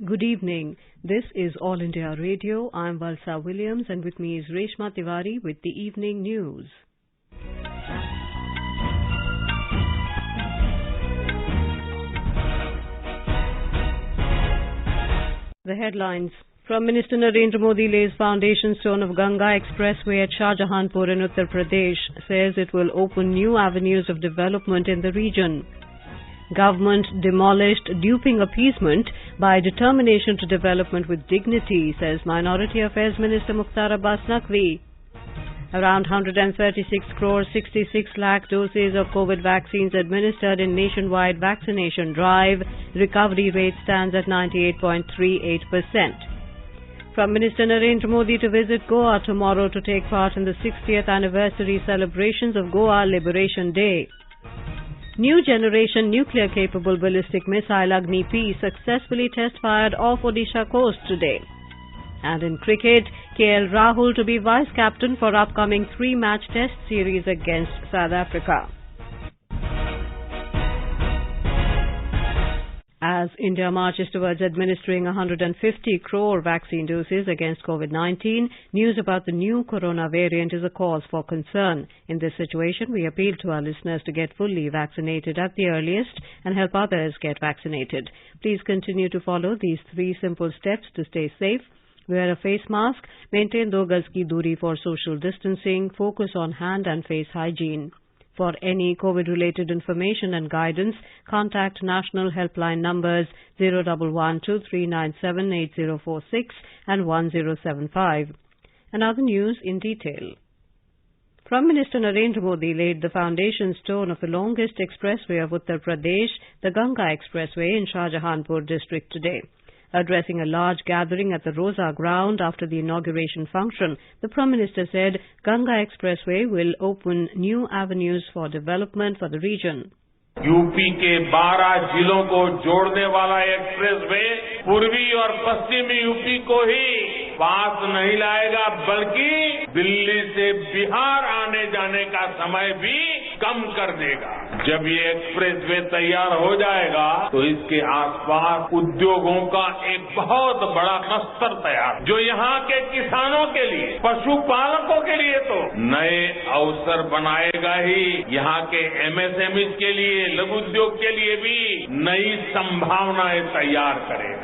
Good evening. This is All India Radio. I'm Valsa Williams and with me is Reshma Tiwari with the evening news. The headlines. Prime Minister Narendra Modi lays foundation stone of Ganga Expressway at Shahjahanpur in Uttar Pradesh, says it will open new avenues of development in the region. Government demolished duping appeasement by determination to development with dignity, says Minority Affairs Minister Mukhtar Abbas Naqvi. Around 136 crore 66 lakh doses of COVID vaccines administered in nationwide vaccination drive. Recovery rate stands at 98.38%. Prime Minister Narendra Modi to visit Goa tomorrow to take part in the 60th anniversary celebrations of Goa Liberation Day. New generation nuclear-capable ballistic missile Agni-P successfully test-fired off Odisha coast today. And in cricket, KL Rahul to be vice-captain for upcoming 3-match test series against South Africa. As India marches towards administering 150 crore vaccine doses against COVID-19, news about the new corona variant is a cause for concern. In this situation, we appeal to our listeners to get fully vaccinated at the earliest and help others get vaccinated. Please continue to follow these 3 simple steps to stay safe. Wear a face mask, maintain 2 gaz ki duri for social distancing, focus on hand and face hygiene. For any COVID-related information and guidance, contact national helpline numbers 011-2397-8046 and 1075. And other news in detail. Prime Minister Narendra Modi laid the foundation stone of the longest expressway of Uttar Pradesh, the Ganga Expressway in Shahjahanpur district today. Addressing a large gathering at the Rosa ground after the inauguration function, the Prime Minister said Ganga Expressway will open new avenues for development for the region. UP के 12 जिलों को जोड़ने वाला expressway पूर्वी और पश्चिमी UP को ही पास नहीं लाएगा, बल्कि दिल्ली से बिहार आने जाने का समय भी कम कर देगा। जब ये एक्सप्रेसवे तैयार हो जाएगा तो इसके आसपास उद्योगों का एक बहुत बड़ा क्लस्टर तैयार, जो यहाँ के किसानों के लिए, पशुपालकों के लिए तो नए अवसर बनाएगा ही, यहाँ के एमएसएमई के लिए, लघु उद्योग के लिए भी नई संभावनाएं तैयार करेगा.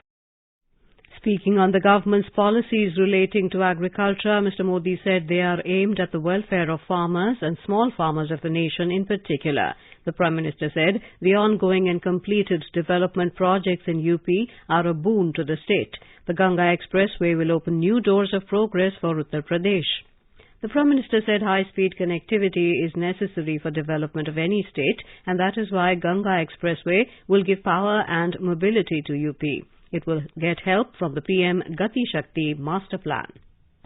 Speaking on the government's policies relating to agriculture, Mr. Modi said they are aimed at the welfare of farmers and small farmers of the nation in particular. The Prime Minister said the ongoing and completed development projects in UP are a boon to the state. The Ganga Expressway will open new doors of progress for Uttar Pradesh. The Prime Minister said high-speed connectivity is necessary for development of any state, and that is why Ganga Expressway will give power and mobility to UP. It will get help from the PM Gati Shakti Master Plan.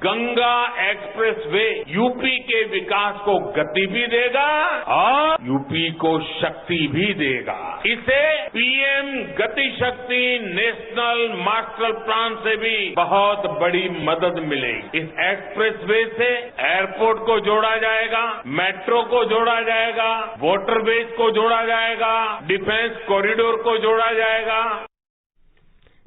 Ganga expressway UP के विकास को गति भी देगा और UP को शक्ति भी देगा. इसे पीएम गति शक्ति नेशनल मास्टर प्लान से भी बहुत बड़ी मदद मिलेगी. इस एक्सप्रेसवे से एयरपोर्ट को जोड़ा जाएगा, मेट्रो को जोड़ा जाएगा, वाटरवेज को जोड़ा जाएगा, डिफेंस कॉरिडोर को जोड़ा जाएगा.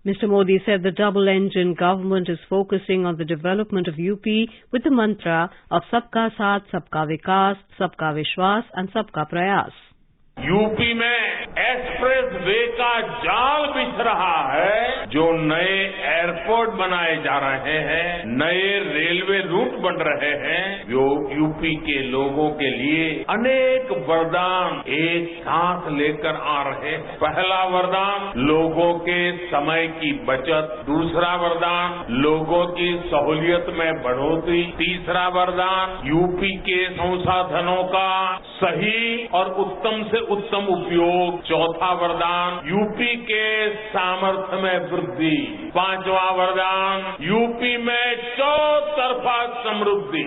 Mr. Modi said the double-engine government is focusing on the development of UP with the mantra of Sabka Saath, Sabka Vikas, Sabka Vishwas and Sabka Prayas. UP में एक्सप्रेस वे का जाल बिछ रहा है, जो नए एयरपोर्ट बनाए जा रहे हैं, नए रेलवे रूट बन रहे हैं, जो यूपी के लोगों के लिए अनेक वरदान एक साथ लेकर आ रहे हैं. पहला वरदान लोगों के समय की बचत, दूसरा वरदान लोगों की सहूलियत में बढ़ोतरी, तीसरा वरदान यूपी के संसाधनों का सही और उत्तम से उत्तम उपयोग, चौथा वरदान यूपी के सामर्थ्य में वृद्धि, पांचवा वरदान यूपी में चौतरफा समृद्धि.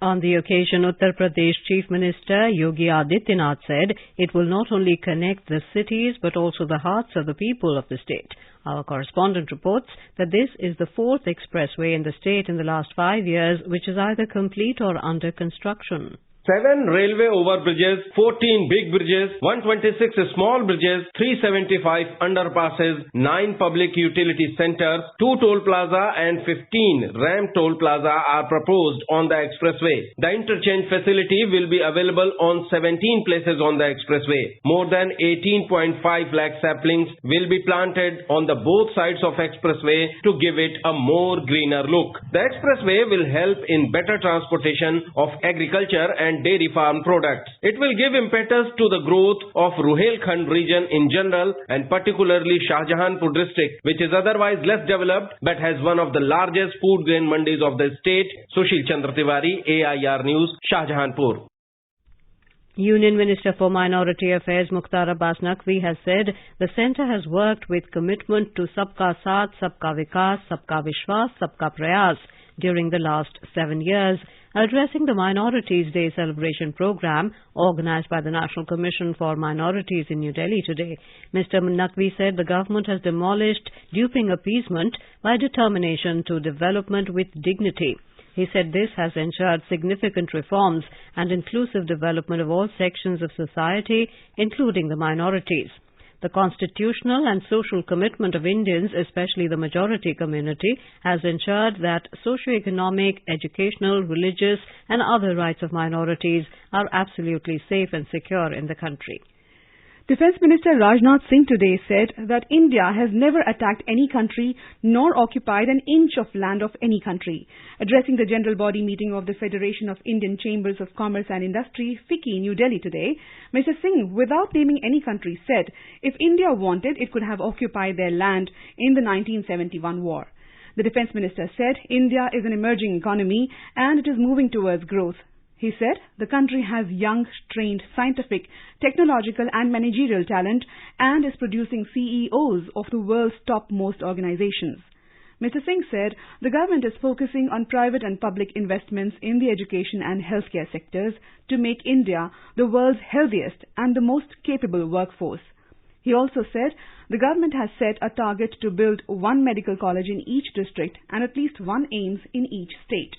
On the occasion, Uttar Pradesh Chief Minister Yogi Adityanath said it will not only connect the cities but also the hearts of the people of the state. Our correspondent reports that this is the 4th expressway in the state in the last 5 years, which is either complete or under construction. 7 railway overbridges, 14 big bridges, 126 small bridges, 375 underpasses, 9 public utility centers, 2 toll plaza and 15 ramp toll plaza are proposed on the expressway. The interchange facility will be available on 17 places on the expressway. More than 18.5 lakh saplings will be planted on the both sides of expressway to give it a more greener look. The expressway will help in better transportation of agriculture and dairy farm products. It will give impetus to the growth of Ruhelkhand region in general and particularly Shahjahanpur district, which is otherwise less developed but has one of the largest food grain mandis of the state. Sushil Chandra Tiwari, AIR News, Shahjahanpur. Union Minister for Minority Affairs Mukhtar Abbas Naqvi has said the centre has worked with commitment to Sabka Saath, Sabka Vikas, Sabka Vishwas, Sabka Prayas during the last 7 years. Addressing the Minorities Day celebration program organized by the National Commission for Minorities in New Delhi today, Mr. Naqvi said the government has demolished duping appeasement by determination to development with dignity. He said this has ensured significant reforms and inclusive development of all sections of society, including the minorities. The constitutional and social commitment of Indians, especially the majority community, has ensured that socio-economic, educational, religious and other rights of minorities are absolutely safe and secure in the country. Defence Minister Rajnath Singh today said that India has never attacked any country nor occupied an inch of land of any country. Addressing the General Body meeting of the Federation of Indian Chambers of Commerce and Industry, FICCI, New Delhi today, Mr. Singh, without naming any country, said if India wanted, it could have occupied their land in the 1971 war. The Defence Minister said India is an emerging economy and it is moving towards growth. He said the country has young, trained scientific, technological and managerial talent and is producing CEOs of the world's topmost organizations. Mr. Singh said the government is focusing on private and public investments in the education and healthcare sectors to make India the world's healthiest and the most capable workforce. He also said the government has set a target to build 1 medical college in each district and at least 1 AIIMS in each state.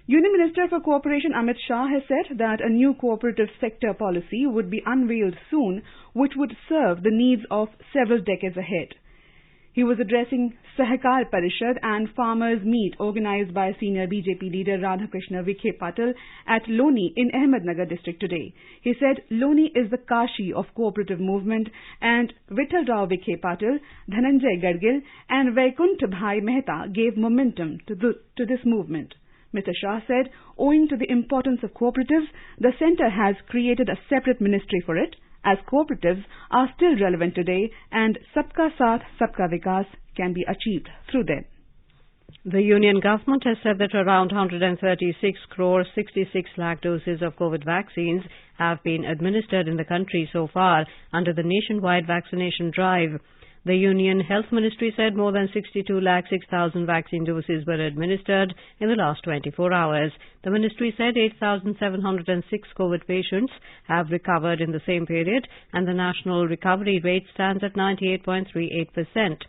Union Minister for Cooperation Amit Shah has said that a new cooperative sector policy would be unveiled soon, which would serve the needs of several decades ahead. He was addressing Sahakar Parishad and Farmers' Meet organized by senior BJP leader Radhakrishna Vikhe Patil at Loni in Ahmednagar district today. He said Loni is the Kashi of cooperative movement and Vittal Rao Vikhe Patil, Dhananjay Gadgil and Vaikunt Bhai Mehta gave momentum to this movement. Mr. Shah said, owing to the importance of cooperatives, the centre has created a separate ministry for it, as cooperatives are still relevant today and Sabka Saath, Sabka Vikas can be achieved through them. The Union Government has said that around 136 crore 66 lakh doses of COVID vaccines have been administered in the country so far under the nationwide vaccination drive. The Union Health Ministry said more than 62 lakh 6,000 vaccine doses were administered in the last 24 hours. The ministry said 8,706 COVID patients have recovered in the same period and the national recovery rate stands at 98.38%.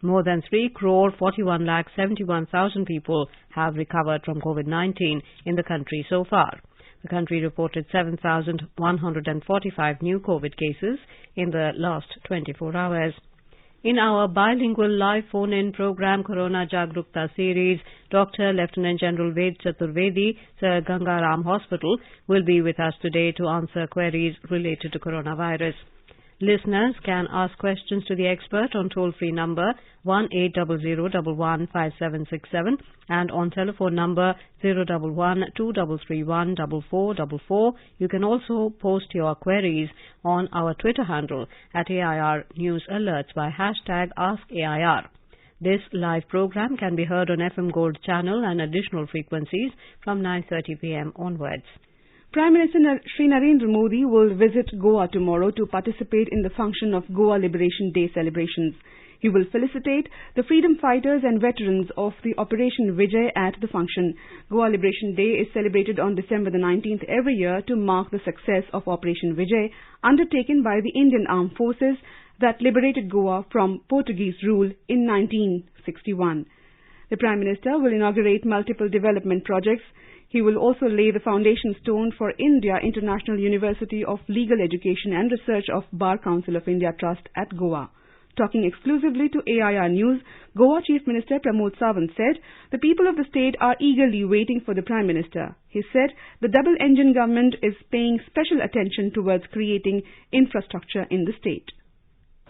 More than 3 crore 41 lakh 71,000 people have recovered from COVID-19 in the country so far. The country reported 7,145 new COVID cases in the last 24 hours. In our bilingual live phone-in program Corona Jagrukta series, Dr. Lieutenant General Ved Chaturvedi, Sir Gangaram Hospital, will be with us today to answer queries related to coronavirus. Listeners can ask questions to the expert on toll-free number 1-800-115767 and on telephone number 011-2331-4444. You can also post your queries on our Twitter handle at AIR News Alerts by hashtag AskAIR. This live program can be heard on FM Gold channel and additional frequencies from 9:30 p.m. onwards. Prime Minister Shri Narendra Modi will visit Goa tomorrow to participate in the function of Goa Liberation Day celebrations. He will felicitate the freedom fighters and veterans of the Operation Vijay at the function. Goa Liberation Day is celebrated on December the 19th every year to mark the success of Operation Vijay undertaken by the Indian Armed Forces that liberated Goa from Portuguese rule in 1961. The Prime Minister will inaugurate multiple development projects. He will also lay the foundation stone for India International University of Legal Education and Research of Bar Council of India Trust at Goa. Talking exclusively to AIR News, Goa Chief Minister Pramod Sawant said the people of the state are eagerly waiting for the Prime Minister. He said the double-engine government is paying special attention towards creating infrastructure in the state.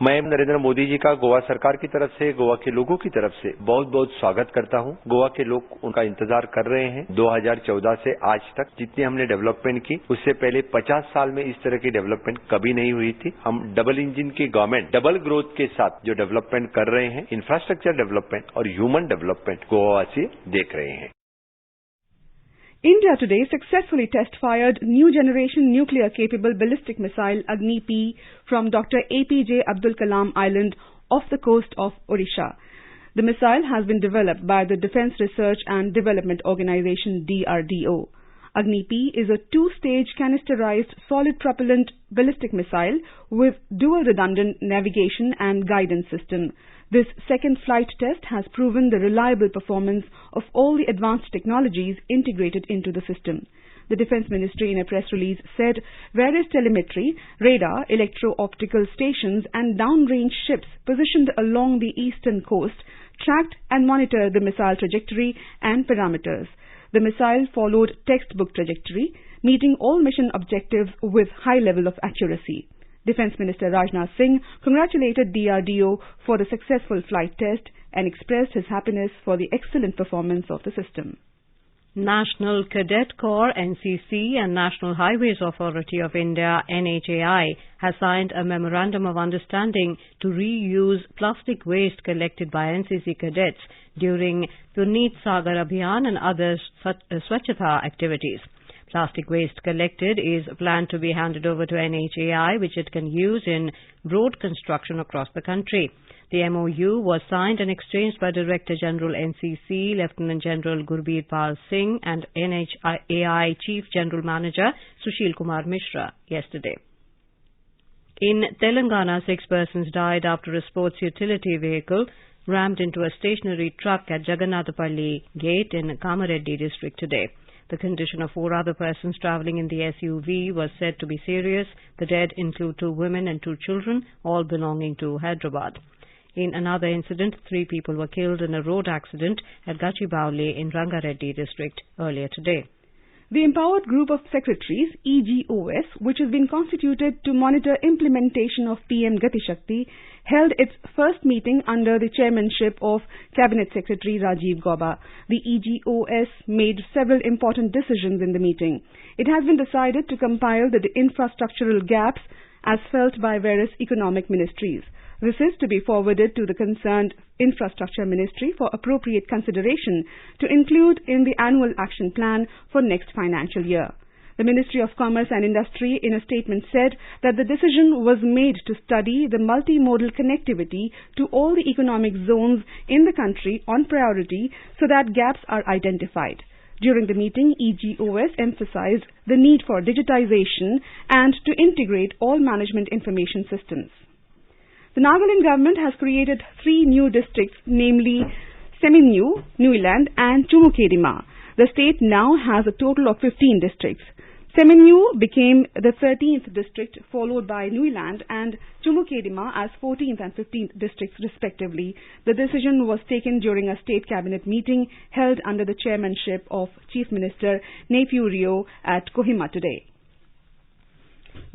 मैं नरेंद्र मोदी जी का गोवा सरकार की तरफ से, गोवा के लोगों की तरफ से बहुत बहुत स्वागत करता हूं। गोवा के लोग उनका इंतजार कर रहे हैं। 2014 से आज तक जितनी हमने डेवलपमेंट की, उससे पहले 50 साल में इस तरह की डेवलपमेंट कभी नहीं हुई थी। हम डबल इंजन की गवर्नमेंट, डबल ग्रोथ के साथ जो डेवलपमेंट कर रहे हैं, इंफ्रास्ट्रक्चर डेवलपमेंट और ह्यूमन डेवलपमेंट गोवावासी देख रहे हैं। India today successfully test-fired new-generation nuclear-capable ballistic missile Agni-P from Dr. APJ Abdul Kalam Island off the coast of Odisha. The missile has been developed by the Defence Research and Development Organisation DRDO. Agni-P is a two-stage canisterized solid propellant ballistic missile with dual redundant navigation and guidance system. This second flight test has proven the reliable performance of all the advanced technologies integrated into the system. The Defence Ministry in a press release said various telemetry, radar, electro-optical stations and downrange ships positioned along the eastern coast tracked and monitored the missile trajectory and parameters. The missile followed textbook trajectory, meeting all mission objectives with high level of accuracy. Defence Minister Rajnath Singh congratulated DRDO for the successful flight test and expressed his happiness for the excellent performance of the system. National Cadet Corps NCC and National Highways Authority of India NHAI has signed a Memorandum of Understanding to reuse plastic waste collected by NCC cadets during the Neet Sagar Abhiyan and other Swachhata activities. Plastic waste collected is planned to be handed over to NHAI, which it can use in road construction across the country. The MOU was signed and exchanged by Director General NCC, Lieutenant General Gurbir Pal Singh and NHAI Chief General Manager Sushil Kumar Mishra yesterday. In Telangana, 6 persons died after a sports utility vehicle rammed into a stationary truck at Jagannathapalli Gate in Kamareddy district today. The condition of 4 other persons travelling in the SUV was said to be serious. The dead include 2 women and 2 children, all belonging to Hyderabad. In another incident, 3 people were killed in a road accident at Gachibowli in Rangareddy district earlier today. The Empowered Group of Secretaries, EGOS, which has been constituted to monitor implementation of PM Gati Shakti, held its first meeting under the chairmanship of Cabinet Secretary Rajiv Gauba. The EGOS made several important decisions in the meeting. It has been decided to compile the infrastructural gaps as felt by various economic ministries. This is to be forwarded to the concerned Infrastructure Ministry for appropriate consideration to include in the annual action plan for next financial year. The Ministry of Commerce and Industry in a statement said that the decision was made to study the multimodal connectivity to all the economic zones in the country on priority so that gaps are identified. During the meeting, EGOS emphasized the need for digitization and to integrate all management information systems. The Nagaland government has created 3 new districts, namely Seminyu, Nuiland and Chumukedima. The state now has a total of 15 districts. Seminyu became the 13th district, followed by Nuiland and Chumukedima as 14th and 15th districts respectively. The decision was taken during a state cabinet meeting held under the chairmanship of Chief Minister Neiphiu Rio at Kohima today.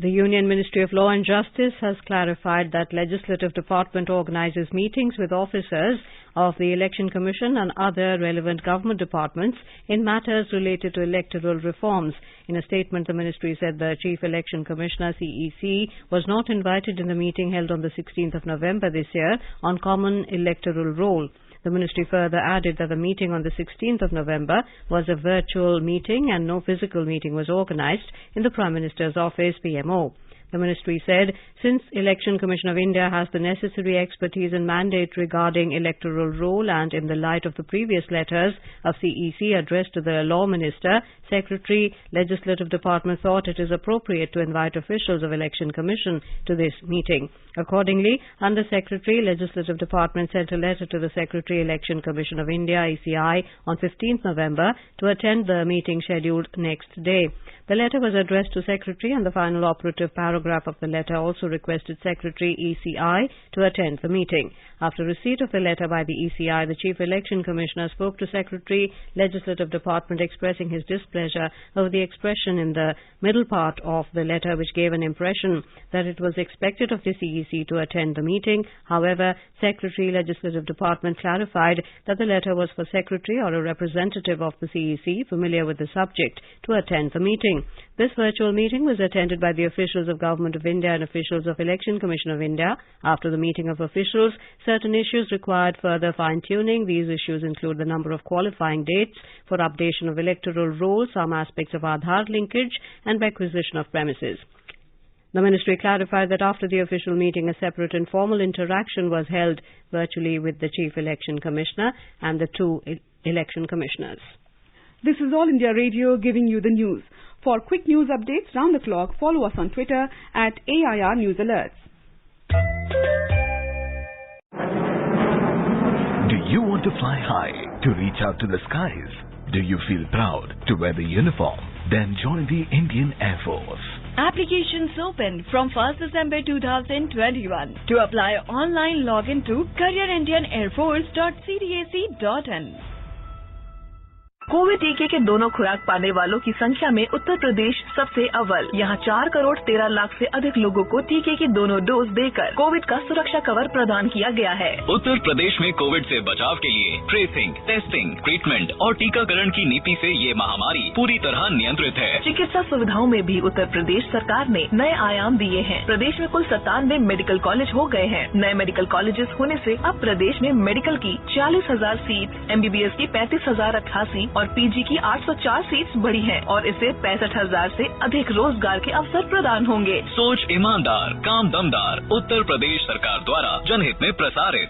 The Union Ministry of Law and Justice has clarified that Legislative Department organizes meetings with officers of the Election Commission and other relevant government departments in matters related to electoral reforms. In a statement, the ministry said the Chief Election Commissioner CEC was not invited in the meeting held on the 16th of November this year on common electoral roll. The ministry further added that the meeting on the 16th of November was a virtual meeting and no physical meeting was organized in the Prime Minister's office, PMO. The ministry said, since Election Commission of India has the necessary expertise and mandate regarding electoral roll, and in the light of the previous letters of CEC addressed to the Law Minister, Secretary, Legislative Department thought it is appropriate to invite officials of Election Commission to this meeting. Accordingly, Under Secretary, Legislative Department sent a letter to the Secretary, Election Commission of India, ECI, on 15th November to attend the meeting scheduled next day. The letter was addressed to Secretary, and the final operative paragraph of the letter also requested Secretary, ECI, to attend the meeting. After receipt of the letter by the ECI, the Chief Election Commissioner spoke to Secretary, Legislative Department, expressing his displeasure over the expression in the middle part of the letter, which gave an impression that it was expected of the CEC to attend the meeting. However, Secretary, Legislative Department clarified that the letter was for Secretary or a representative of the CEC familiar with the subject to attend the meeting. This virtual meeting was attended by the officials of Government of India and officials of Election Commission of India. After the meeting of officials, certain issues required further fine-tuning. These issues include the number of qualifying dates for updation of electoral roll, some aspects of Aadhaar linkage, and acquisition of premises. The ministry clarified that after the official meeting, a separate informal interaction was held virtually with the Chief Election Commissioner and the two election commissioners. This is All India Radio giving you the news. For quick news updates round the clock, follow us on Twitter at AIR News Alerts. Do you want to fly high, to reach out to the skies? Do you feel proud to wear the uniform? Then join the Indian Air Force. Applications open from 1st December 2021. To apply, online login to careerindianairforce.cdac.in. Covid टीके के दोनों खुराक पाने वालों की संख्या में उत्तर प्रदेश सबसे अव्वल। यहाँ 4,13,00,000 से अधिक लोगों को टीके की दोनों डोज देकर कोविड का सुरक्षा कवर प्रदान किया गया है। उत्तर प्रदेश में कोविड से बचाव के लिए ट्रेसिंग, टेस्टिंग, ट्रीटमेंट और टीकाकरण की नीति से ये महामारी पूरी तरह नियंत्रित है। चिकित्सा सुविधाओं में भी उत्तर प्रदेश सरकार ने नए आयाम दिए हैं। प्रदेश में कुल 97 मेडिकल कॉलेज हो गए हैं। नए मेडिकल कॉलेजेस होने से अब प्रदेश में मेडिकल की 40,000 सीट, MBBS की 35,088 और पीजी की 804 सीट्स बढ़ी हैं और इससे 65,000 से अधिक रोजगार के अवसर प्रदान होंगे। सोच ईमानदार, काम दमदार, उत्तर प्रदेश सरकार द्वारा जनहित में प्रसारित।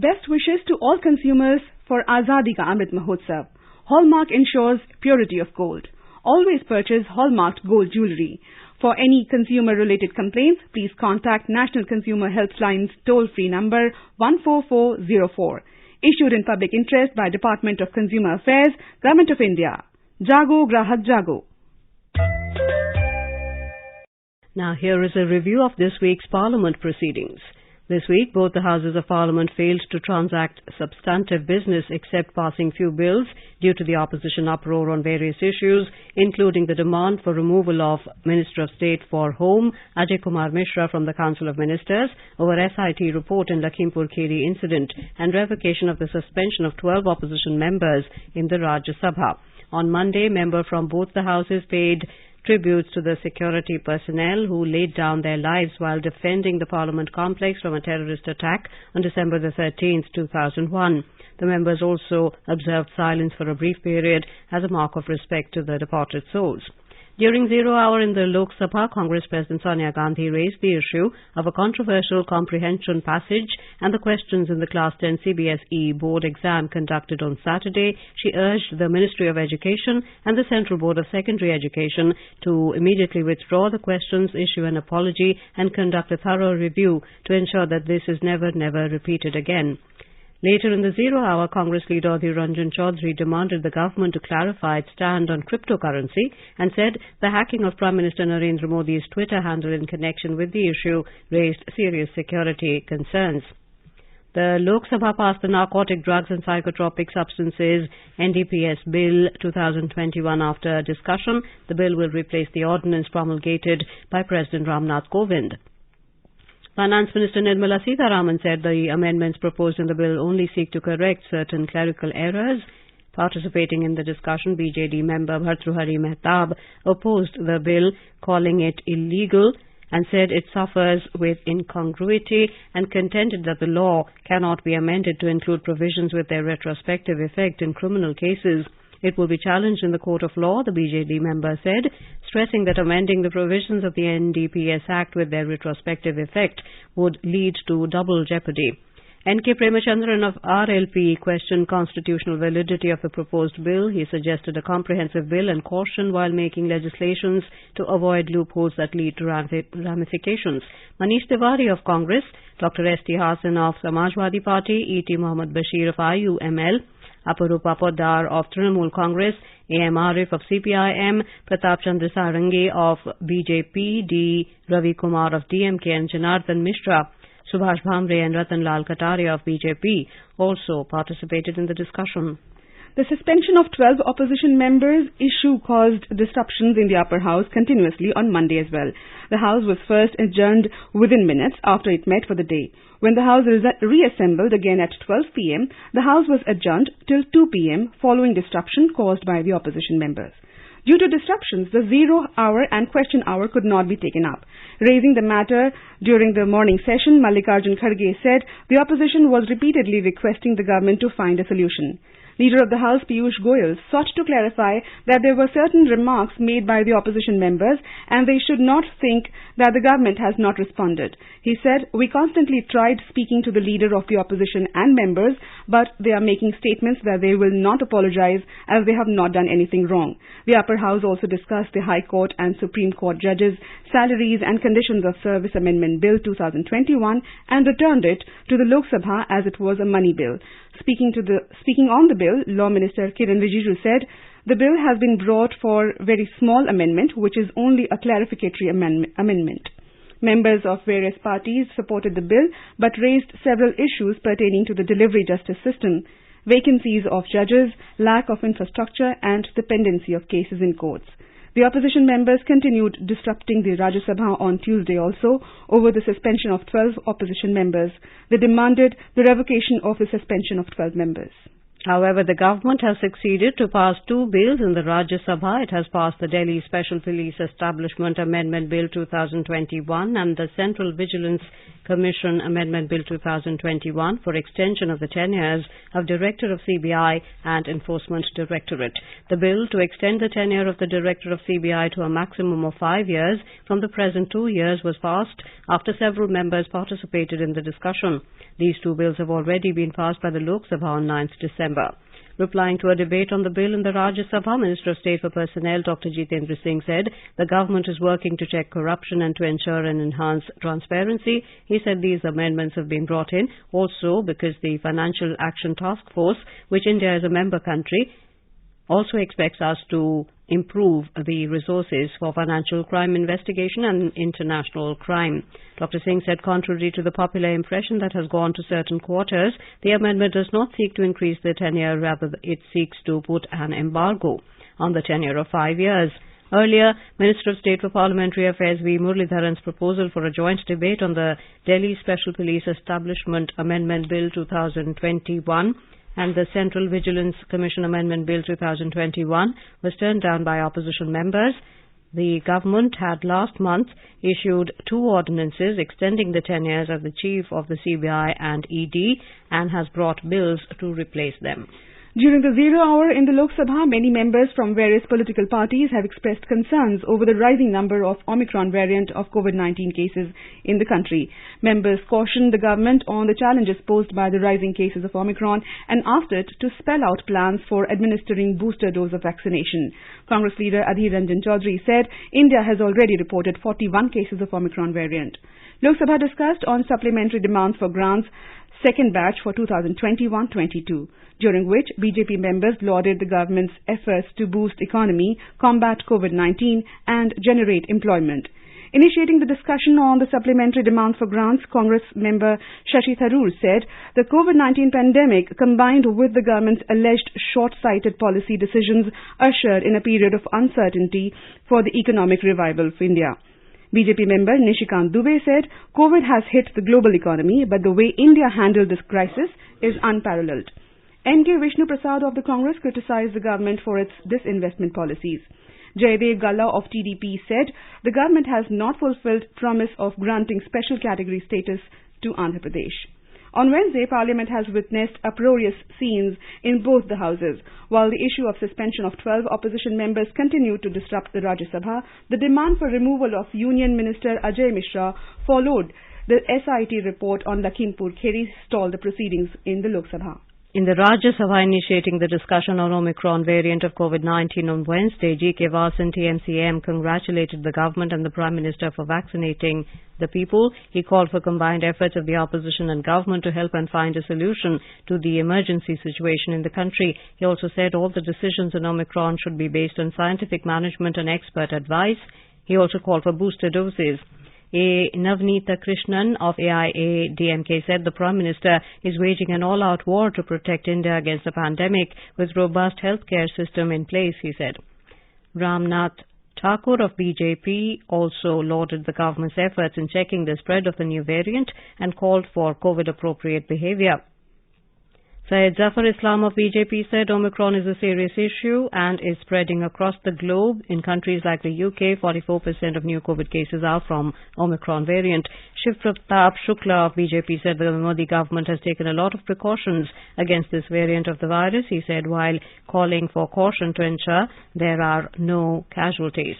Best wishes to all consumers for Azadi Ka Amrit Mahotsav. Hallmark ensures purity of gold. Always purchase hallmarked gold jewelry. For any consumer-related complaints, please contact National Consumer Helpline's toll-free number 14404. Issued in public interest by Department of Consumer Affairs, Government of India. Jago Grahak Jago. Now here is a review of this week's Parliament proceedings. This week, both the Houses of Parliament failed to transact substantive business except passing few bills due to the opposition uproar on various issues, including the demand for removal of Minister of State for Home, Ajay Kumar Mishra, from the Council of Ministers over SIT report in Lakhimpur Kheri incident, and revocation of the suspension of 12 opposition members in the Rajya Sabha. On Monday, members from both the houses paid tributes to the security personnel who laid down their lives while defending the Parliament complex from a terrorist attack on December the 13th, 2001. The members also observed silence for a brief period as a mark of respect to the departed souls. During zero hour in the Lok Sabha, Congress President Sonia Gandhi raised the issue of a controversial comprehension passage and the questions in the Class 10 CBSE board exam conducted on Saturday. She urged the Ministry of Education and the Central Board of Secondary Education to immediately withdraw the questions, issue an apology and conduct a thorough review to ensure that this is never repeated again. Later in the zero hour, Congress leader Adhir Ranjan Chaudhary demanded the government to clarify its stand on cryptocurrency and said the hacking of Prime Minister Narendra Modi's Twitter handle in connection with the issue raised serious security concerns. The Lok Sabha passed the Narcotic Drugs and Psychotropic Substances NDPS Bill 2021 after discussion. The bill will replace the ordinance promulgated by President Ramnath Kovind. Finance Minister Nirmala Sitharaman said the amendments proposed in the bill only seek to correct certain clerical errors. Participating in the discussion, BJD member Bhartruhari Mehtab opposed the bill, calling it illegal, and said it suffers with incongruity and contended that the law cannot be amended to include provisions with their retrospective effect in criminal cases. It will be challenged in the court of law, the BJD member said, stressing that amending the provisions of the NDPS Act with their retrospective effect would lead to double jeopardy. N.K. Premachandran of RLP questioned constitutional validity of the proposed bill. He suggested a comprehensive bill and cautioned while making legislations to avoid loopholes that lead to ramifications. Manish Tiwari of Congress, Dr. S.T. Hasan of Samajwadi Party, E.T. Mohammad Bashir of IUML, Aparupa Poddar of Trinamool Congress, A.M. Arif of CPIM, Pratap Chandra Sarangi of BJP, D. Ravi Kumar of DMK and Janardhan Mishra, Subhash Bhamre and Ratan Lal Kataria of BJP also participated in the discussion. The suspension of 12 opposition members issue caused disruptions in the upper house continuously on Monday as well. The house was first adjourned within minutes after it met for the day. When the house reassembled again at 12 p.m., the house was adjourned till 2 p.m. following disruption caused by the opposition members. Due to disruptions, the 0 hour and question hour could not be taken up. Raising the matter during the morning session, Mallikarjun Kharge said the opposition was repeatedly requesting the government to find a solution. Leader of the House Piyush Goyal sought to clarify that there were certain remarks made by the opposition members and they should not think that the government has not responded. He said, "We constantly tried speaking to the leader of the opposition and members, but they are making statements that they will not apologize as they have not done anything wrong." The upper house also discussed the High Court and Supreme Court judges' salaries and conditions of service amendment bill 2021 and returned it to the Lok Sabha as it was a money bill. Speaking on the bill, Law Minister Kiran Rijiju said, "The bill has been brought for very small amendment, which is only a clarificatory amendment." Members of various parties supported the bill but raised several issues pertaining to the delivery justice system, vacancies of judges, lack of infrastructure and the pendency of cases in courts. The opposition members continued disrupting the Rajya Sabha on Tuesday also over the suspension of 12 opposition members. They demanded the revocation of the suspension of 12 members. However, the government has succeeded to pass 2 bills in the Rajya Sabha. It has passed the Delhi Special Police Establishment Amendment Bill 2021 and the Central Vigilance Commission Amendment Bill 2021 for extension of the tenures of Director of CBI and Enforcement Directorate. The bill to extend the tenure of the Director of CBI to a maximum of 5 years from the present 2 years was passed after several members participated in the discussion. These 2 bills have already been passed by the Lok Sabha on 9th December. Replying to a debate on the bill in the Rajya Sabha, Minister of State for Personnel Dr. Jitendra Singh said the government is working to check corruption and to ensure and enhance transparency. He said these amendments have been brought in also because the Financial Action Task Force, which India is a member country, also expects us to improve the resources for financial crime investigation and international crime. Dr. Singh said contrary to the popular impression that has gone to certain quarters, the amendment does not seek to increase the tenure, rather it seeks to put an embargo on the tenure of 5 years. Earlier, Minister of State for Parliamentary Affairs V. Muralidharan's proposal for a joint debate on the Delhi Special Police Establishment Amendment Bill 2021 and the Central Vigilance Commission Amendment Bill 2021 was turned down by opposition members. The government had last month issued 2 ordinances extending the tenures of the Chief of the CBI and ED and has brought bills to replace them. During the 0 hour in the Lok Sabha, many members from various political parties have expressed concerns over the rising number of Omicron variant of COVID-19 cases in the country. Members cautioned the government on the challenges posed by the rising cases of Omicron and asked it to spell out plans for administering booster dose of vaccination. Congress leader Adhir Ranjan Chaudhary said India has already reported 41 cases of Omicron variant. Lok Sabha discussed on supplementary demands for grants second batch for 2021-22, during which BJP members lauded the government's efforts to boost economy, combat COVID-19 and generate employment. Initiating the discussion on the supplementary demands for grants, Congress member Shashi Tharoor said the COVID-19 pandemic combined with the government's alleged short-sighted policy decisions ushered in a period of uncertainty for the economic revival of India. BJP member Nishikant Dubey said COVID has hit the global economy, but the way India handled this crisis is unparalleled. N.K. Vishnu Prasad of the Congress criticized the government for its disinvestment policies. Jaydev Galla of TDP said the government has not fulfilled promise of granting special category status to Andhra Pradesh. On Wednesday, Parliament has witnessed uproarious scenes in both the houses. While the issue of suspension of 12 opposition members continued to disrupt the Rajya Sabha, the demand for removal of Union Minister Ajay Mishra followed the SIT report on Lakhimpur Kheri stalled the proceedings in the Lok Sabha. In the Rajya Sabha initiating the discussion on Omicron variant of COVID-19 on Wednesday, G.K. Vasanthi MCM congratulated the government and the Prime Minister for vaccinating the people. He called for combined efforts of the opposition and government to help and find a solution to the emergency situation in the country. He also said all the decisions on Omicron should be based on scientific management and expert advice. He also called for booster doses. Navneeta Krishnan of AIADMK said the Prime Minister is waging an all-out war to protect India against the pandemic with robust healthcare system in place, he said. Ramnath Thakur of BJP also lauded the government's efforts in checking the spread of the new variant and called for COVID-appropriate behavior. Syed Zafar Islam of BJP said Omicron is a serious issue and is spreading across the globe. In countries like the UK, 44% of new COVID cases are from Omicron variant. Shiv Pratap Shukla of BJP said the Modi government has taken a lot of precautions against this variant of the virus. He said while calling for caution to ensure there are no casualties.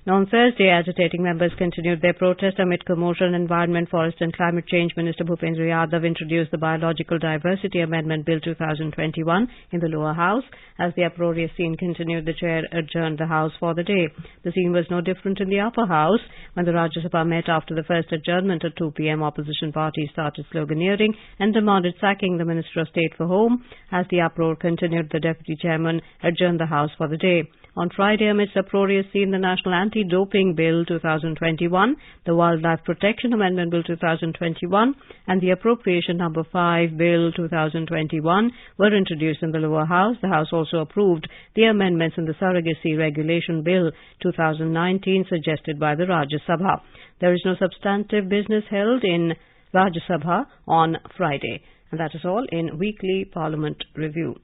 Now on Thursday, agitating members continued their protest amid commotion. Environment, Forest and Climate Change Minister Bhupendra Yadav introduced the Biological Diversity Amendment Bill 2021 in the lower house. As the uproarious scene continued, the chair adjourned the house for the day. The scene was no different in the upper house. When the Rajya Sabha met after the first adjournment at 2 p.m, opposition parties started sloganeering and demanded sacking the Minister of State for Home. As the uproar continued, the Deputy Chairman adjourned the house for the day. On Friday, amidst uproarious scene, the National Anti-Doping Bill 2021, the Wildlife Protection Amendment Bill 2021 and the Appropriation Number 5 Bill 2021 were introduced in the lower house. The House also approved the amendments in the Surrogacy Regulation Bill 2019 suggested by the Rajya Sabha. There is no substantive business held in Rajya Sabha on Friday. And that is all in Weekly Parliament Review.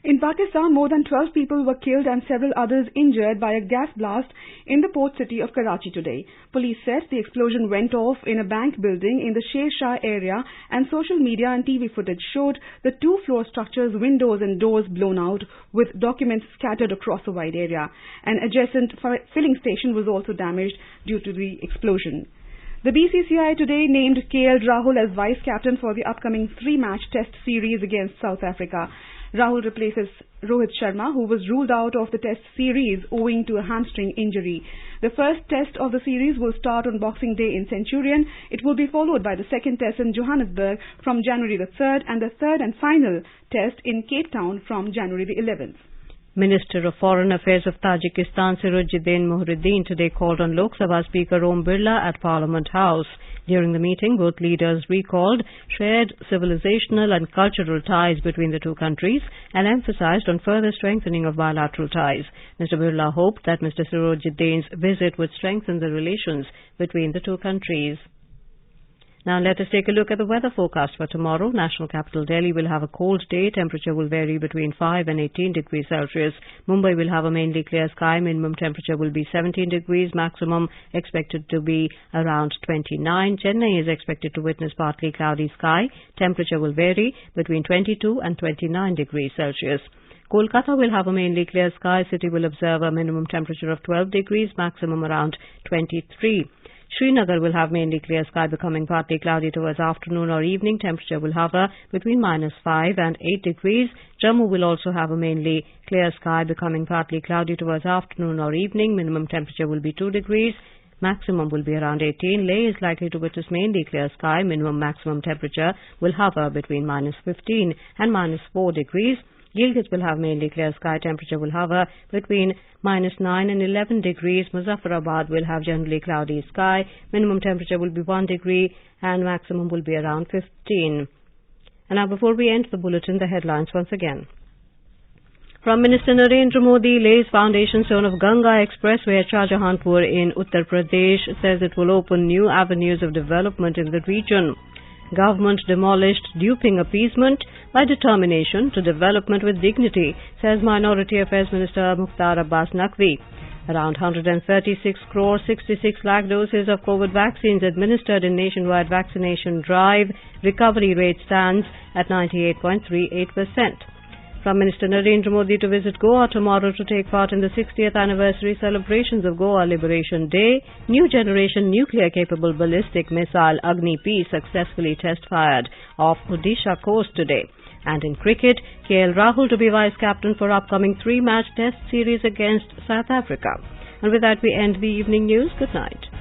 In Pakistan, more than 12 people were killed and several others injured by a gas blast in the port city of Karachi today. Police said the explosion went off in a bank building in the Sher Shah area, and social media and TV footage showed the two-floor structure's windows and doors blown out with documents scattered across a wide area. An adjacent filling station was also damaged due to the explosion. The BCCI today named KL Rahul as vice-captain for the upcoming 3-match test series against South Africa. Rahul replaces Rohit Sharma, who was ruled out of the test series owing to a hamstring injury. The first test of the series will start on Boxing Day in Centurion. It will be followed by the second test in Johannesburg from January the 3rd and the third and final test in Cape Town from January the 11th. Minister of Foreign Affairs of Tajikistan Sirojiddin Muhriddin today called on Lok Sabha Speaker Om Birla at Parliament House. During the meeting, both leaders recalled shared civilizational and cultural ties between the two countries and emphasized on further strengthening of bilateral ties. Mr. Birla hoped that Mr. Sirojiddin's visit would strengthen the relations between the two countries. Now let us take a look at the weather forecast for tomorrow. National capital Delhi will have a cold day. Temperature will vary between 5 and 18 degrees Celsius. Mumbai will have a mainly clear sky. Minimum temperature will be 17 degrees. Maximum expected to be around 29. Chennai is expected to witness partly cloudy sky. Temperature will vary between 22 and 29 degrees Celsius. Kolkata will have a mainly clear sky. City will observe a minimum temperature of 12 degrees, maximum around 23. Srinagar will have mainly clear sky becoming partly cloudy towards afternoon or evening. Temperature will hover between -5 and 8 degrees. Jammu will also have a mainly clear sky becoming partly cloudy towards afternoon or evening. Minimum temperature will be 2 degrees. Maximum will be around 18. Leh is likely to witness mainly clear sky. Minimum maximum temperature will hover between -15 and -4 degrees. Gilgit will have mainly clear sky. Temperature will hover between -9 and 11 degrees. Muzaffarabad will have generally cloudy sky. Minimum temperature will be 1 degree and maximum will be around 15. And now before we end the bulletin, the headlines once again. From Minister Narendra Modi, Leh's foundation stone of Ganga Expressway at Shahjahanpur in Uttar Pradesh says it will open new avenues of development in the region. Government demolished duping appeasement by determination to development with dignity, says Minority Affairs Minister Mukhtar Abbas Naqvi. Around 136 crore 66 lakh doses of COVID vaccines administered in nationwide vaccination drive. Recovery rate stands at 98.38%. Prime Minister Narendra Modi to visit Goa tomorrow to take part in the 60th anniversary celebrations of Goa Liberation Day. New generation nuclear-capable ballistic missile Agni-P successfully test-fired off Odisha coast today. And in cricket, KL Rahul to be vice-captain for upcoming 3-match test series against South Africa. And with that, we end the evening news. Good night.